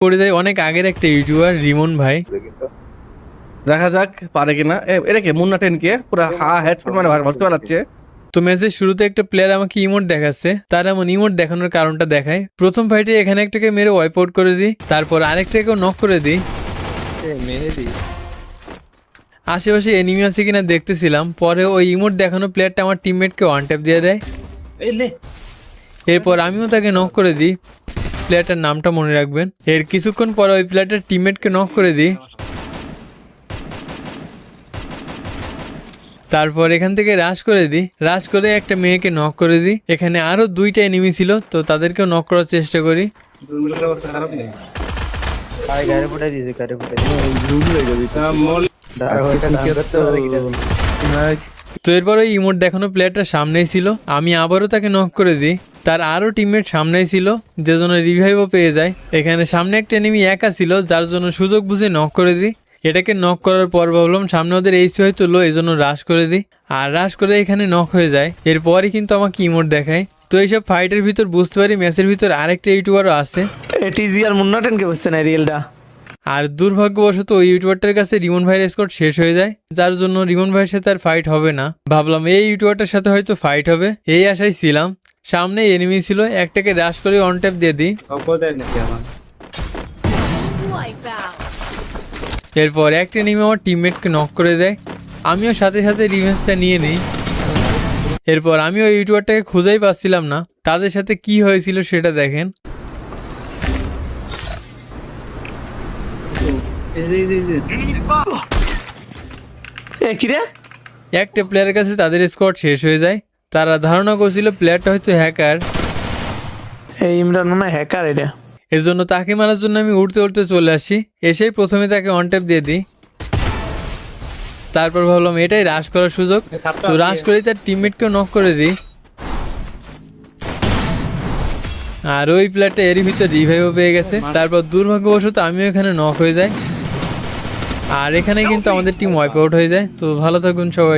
করে দেয় অনেক আগের একটা ইউটিউবার রিমন ভাই। দেখা যাক পারে কিনা। এটা কি মুন্না 10 কে পুরো হেডশট মানে ভাসতে পারছে। তো ম্যাচের শুরুতে একটা প্লেয়ার আমাকে ইমোট দেখাচ্ছে, তার এমন ইমোট দেখানোর কারণটা দেখায়। প্রথম ফাইটে এখানে একটাকে মেরে ওয়াইপ আউট করে দিই, তারপর আরেকটাকেও নক করে দিই। আশেপাশে এনিমি আছে কিনা দেখতেছিলাম, পরে ওই ইমোট দেখানো প্লেয়ারটা আমার টিমমেটকে ওয়ান ট্যাপ দিয়ে দেয়। এরপর আমিও তাকে নক করে দিই, প্লেয়ারটার নামটা মনে রাখবেন। এর কিছুক্ষণ পরে ওই প্লেয়ারটার টিমমেটকে নক করে দিই। তারপর এখান থেকে রাশ করে দিই, রাশ করে একটা মেয়েকে নক করে দিই। এখানে আরো দুইটা এনিমি ছিল, তো তাদেরকেও নক করার চেষ্টা করি। তো এরপর ওই ইমোট দেখানো প্লেয়ারটা সামনেই ছিল, আমি আবারও তাকে নক করে দিই। তার আরো টিমমেট সামনেই ছিল, যে জন্য রিভাইভও পেয়ে যায়। এখানে সামনে একটা এনিমি একা ছিল, যার জন্য সুযোগ বুঝে নক করে দিই। এটাকে নক করার পর ভাবলাম সামনে ওদের এইচ হয়তো লো, এই জন্য রাশ করে দিই। আর রাশ করে এখানে নক হয়ে যায়। এরপরই কিন্তু আমাকে ইমোট দেখায়। তো এইসব ফাইটের ভিতর বুঝতে পারি ম্যাচের ভিতর আরেকটা ইউটিউবারও আছে। টিজি আর মুন্না 10 কে বুঝছে না রিয়েলটা। আর দুর্ভাগ্যবশত ওই ইউটিউবারটার কাছে রিমন ভাইয়ের স্কোর শেষ হয়ে যায়, যার জন্য রিমন ভাইয়ের সাথে আর ফাইট হবে না। ভাবলাম এই ইউটিউবারটার সাথে হয়তো ফাইট হবে, এই আশায় ছিলাম। সামনে এনিমি ছিল, একটাকে রাশ করে অন ট্যাপ দিয়ে দিই। এরপর একটা এনিমি আমার টিমমেটকে নক করে দেয়, আমিও সাথে সাথে রিভেঞ্জটা নিয়ে নিই। এরপর আমি ওই ইউটিউবারটাকে খুঁজেই পাচ্ছিলাম না, তাদের সাথে কি হয়েছিল সেটা দেখেন। কিরে একটা প্লেয়ারের কাছে তাদের স্কোয়াড শেষ হয়ে যায়। তারা ধারণা করছিল প্লেয়ারটা হয়তো হ্যাকার, এই ইমরান মনে হয় হ্যাকার এটা। এর জন্য তাকে মারার জন্য আমি উঠতে উঠতে চলে আসি। এসেই প্রথমে তাকে অন ট্যাপ দিয়ে দিই। তারপর ভাবলাম এটাই রাশ করার সুযোগ, তো রাশ করে তার টিমমেটকেও নক করে দিই। আর ওই প্লেয়ারটা এরই ভিতর রিভাইভও পেয়ে গেছে। তারপর দুর্ভাগ্যবশত আমিও এখানে নক হয়ে যাই। আর এখানে কিন্তু আমাদের টিম ওয়াইপ আউট হয়ে যায়। তো ভালো থাকুন সবাই।